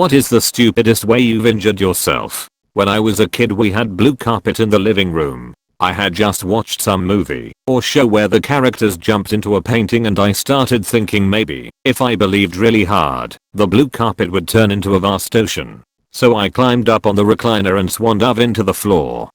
What is the stupidest way you've injured yourself? When I was a kid we had blue carpet in the living room. I had just watched some movie or show where the characters jumped into a painting and I started thinking maybe if I believed really hard, the blue carpet would turn into a vast ocean. So I climbed up on the recliner and swan dove into the floor.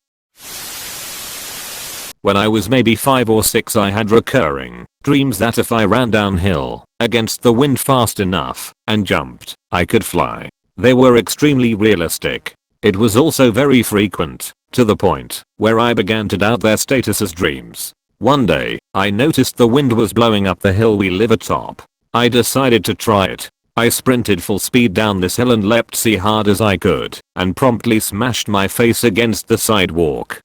When I was maybe 5 or 6 I had recurring dreams that if I ran downhill against the wind fast enough and jumped, I could fly. They were extremely realistic. It was also very frequent, to the point where I began to doubt their status as dreams. One day, I noticed the wind was blowing up the hill we live atop. I decided to try it. I sprinted full speed down this hill and leapt as hard as I could, and promptly smashed my face against the sidewalk.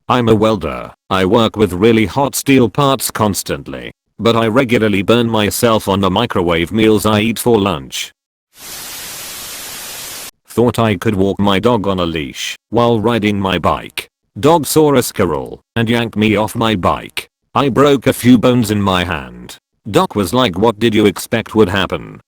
I'm a welder. I work with really hot steel parts constantly, but I regularly burn myself on the microwave meals I eat for lunch. Thought I could walk my dog on a leash while riding my bike. Dog saw a squirrel and yanked me off my bike. I broke a few bones in my hand. Doc was like, what did you expect would happen?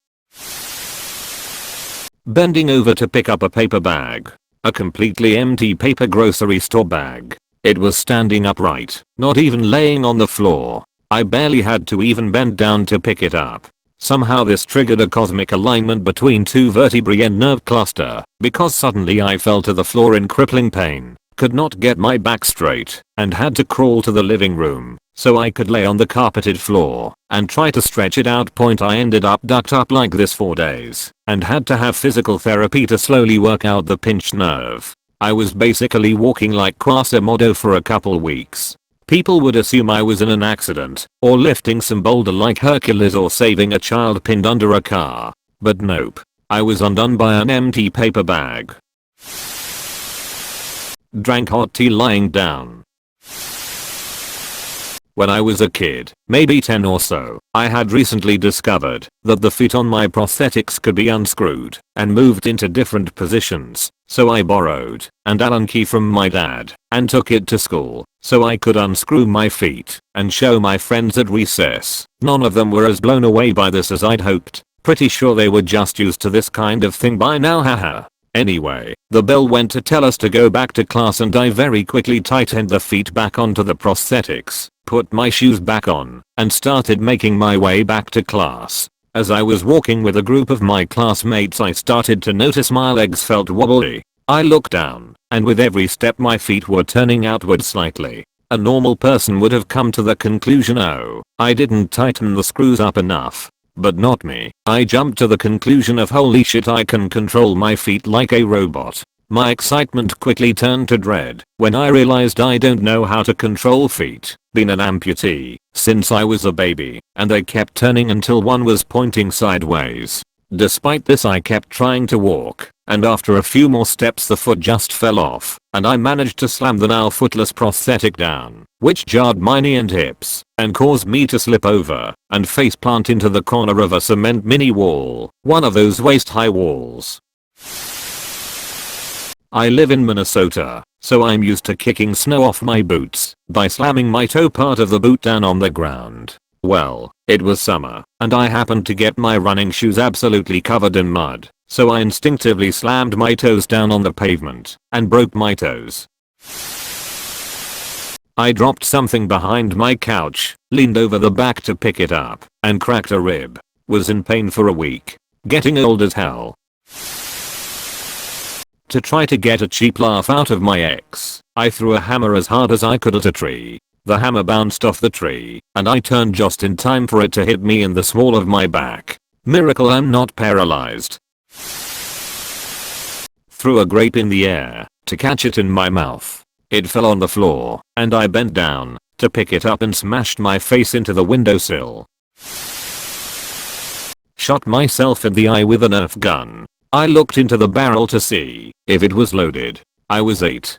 Bending over to pick up a paper bag. A completely empty paper grocery store bag. It was standing upright, not even laying on the floor. I barely had to even bend down to pick it up. Somehow this triggered a cosmic alignment between 2 vertebrae and nerve cluster, because suddenly I fell to the floor in crippling pain, could not get my back straight, and had to crawl to the living room so I could lay on the carpeted floor and try to stretch it out. I ended up ducked up like this for days and had to have physical therapy to slowly work out the pinched nerve. I was basically walking like Quasimodo for a couple weeks. People would assume I was in an accident or lifting some boulder like Hercules or saving a child pinned under a car. But nope. I was undone by an empty paper bag. Drank hot tea lying down. When I was a kid, maybe 10 or so, I had recently discovered that the feet on my prosthetics could be unscrewed and moved into different positions. So I borrowed an Allen key from my dad and took it to school so I could unscrew my feet and show my friends at recess. None of them were as blown away by this as I'd hoped. Pretty sure they were just used to this kind of thing by now, haha. Anyway, the bell went to tell us to go back to class and I very quickly tightened the feet back onto the prosthetics, put my shoes back on, and started making my way back to class. As I was walking with a group of my classmates I started to notice my legs felt wobbly. I looked down, and with every step my feet were turning outward slightly. A normal person would have come to the conclusion, oh, I didn't tighten the screws up enough. But not me. I jumped to the conclusion of holy shit, I can control my feet like a robot. My excitement quickly turned to dread when I realized I don't know how to control feet. Been an amputee since I was a baby, and they kept turning until one was pointing sideways. Despite this I kept trying to walk, and after a few more steps the foot just fell off, and I managed to slam the now footless prosthetic down, which jarred my knee and hips, and caused me to slip over and faceplant into the corner of a cement mini wall, one of those waist-high walls. I live in Minnesota, so I'm used to kicking snow off my boots by slamming my toe part of the boot down on the ground. Well, it was summer, and I happened to get my running shoes absolutely covered in mud, so I instinctively slammed my toes down on the pavement and broke my toes. I dropped something behind my couch, leaned over the back to pick it up, and cracked a rib. Was in pain for a week. Getting old as hell. To try to get a cheap laugh out of my ex, I threw a hammer as hard as I could at a tree. The hammer bounced off the tree, and I turned just in time for it to hit me in the small of my back. Miracle I'm not paralyzed. Threw a grape in the air to catch it in my mouth. It fell on the floor, and I bent down to pick it up and smashed my face into the windowsill. Shot myself in the eye with a Nerf gun. I looked into the barrel to see if it was loaded. I was 8.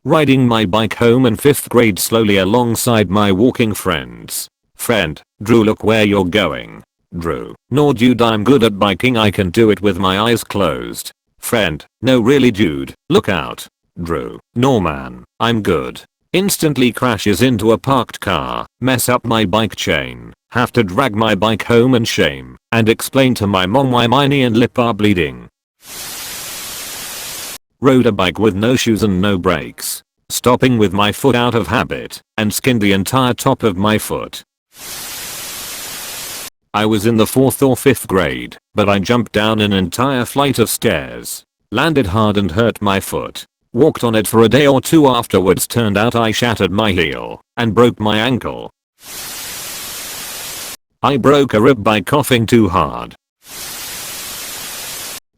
Riding my bike home in 5th grade slowly alongside my walking friends. Friend, Drew, look where you're going. Drew, no dude, I'm good at biking, I can do it with my eyes closed. Friend, no really dude, look out. Drew, no man, I'm good. Instantly crashes into a parked car, mess up my bike chain, have to drag my bike home in shame, and explain to my mom why my knee and lip are bleeding. Rode a bike with no shoes and no brakes, stopping with my foot out of habit, and skinned the entire top of my foot. I was in the 4th or 5th grade, but I jumped down an entire flight of stairs, landed hard and hurt my foot. Walked on it for a day or two afterwards. Turned out I shattered my heel and broke my ankle. I broke a rib by coughing too hard.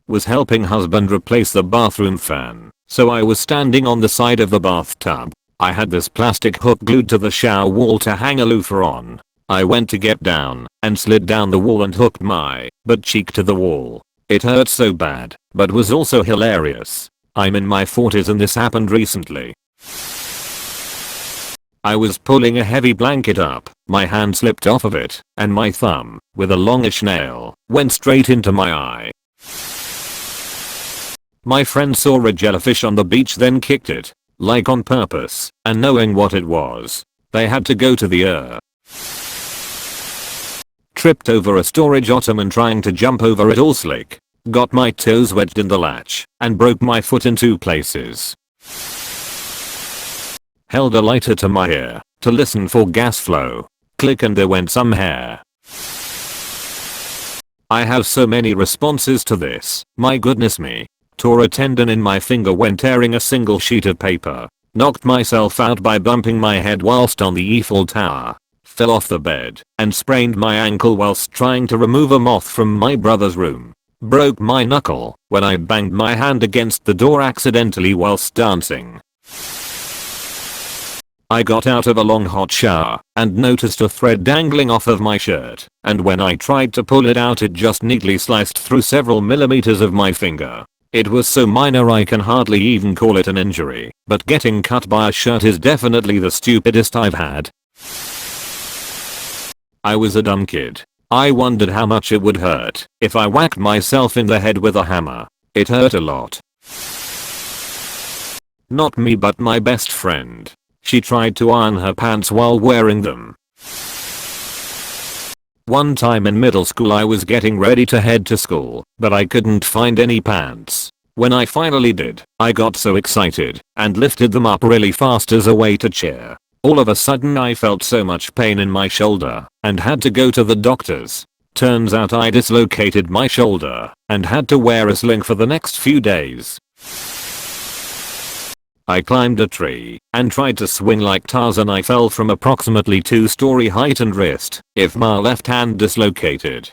Was helping husband replace the bathroom fan, so I was standing on the side of the bathtub. I had this plastic hook glued to the shower wall to hang a loofah on. I went to get down and slid down the wall and hooked my butt cheek to the wall. It hurt so bad, but was also hilarious. I'm in my 40s and this happened recently. I was pulling a heavy blanket up, my hand slipped off of it, and my thumb, with a longish nail, went straight into my eye. My friend saw a jellyfish on the beach, then kicked it, like on purpose, and knowing what it was, they had to go to the Tripped over a storage ottoman trying to jump over it all slick. Got my toes wedged in the latch and broke my foot in 2 places. Held a lighter to my ear to listen for gas flow. Click and there went some hair. I have so many responses to this, my goodness me. Tore a tendon in my finger when tearing a single sheet of paper. Knocked myself out by bumping my head whilst on the Eiffel Tower. Fell off the bed and sprained my ankle whilst trying to remove a moth from my brother's room. Broke my knuckle when I banged my hand against the door accidentally whilst dancing. I got out of a long hot shower and noticed a thread dangling off of my shirt, and when I tried to pull it out it just neatly sliced through several millimeters of my finger. It was so minor I can hardly even call it an injury, but getting cut by a shirt is definitely the stupidest I've had. I was a dumb kid. I wondered how much it would hurt if I whacked myself in the head with a hammer. It hurt a lot. Not me but my best friend. She tried to iron her pants while wearing them. One time in middle school I was getting ready to head to school, but I couldn't find any pants. When I finally did, I got so excited and lifted them up really fast as a way to cheer. All of a sudden I felt so much pain in my shoulder and had to go to the doctors. Turns out I dislocated my shoulder and had to wear a sling for the next few days. I climbed a tree and tried to swing like Tarzan. I fell from approximately 2-story height and wrist, if my left hand dislocated.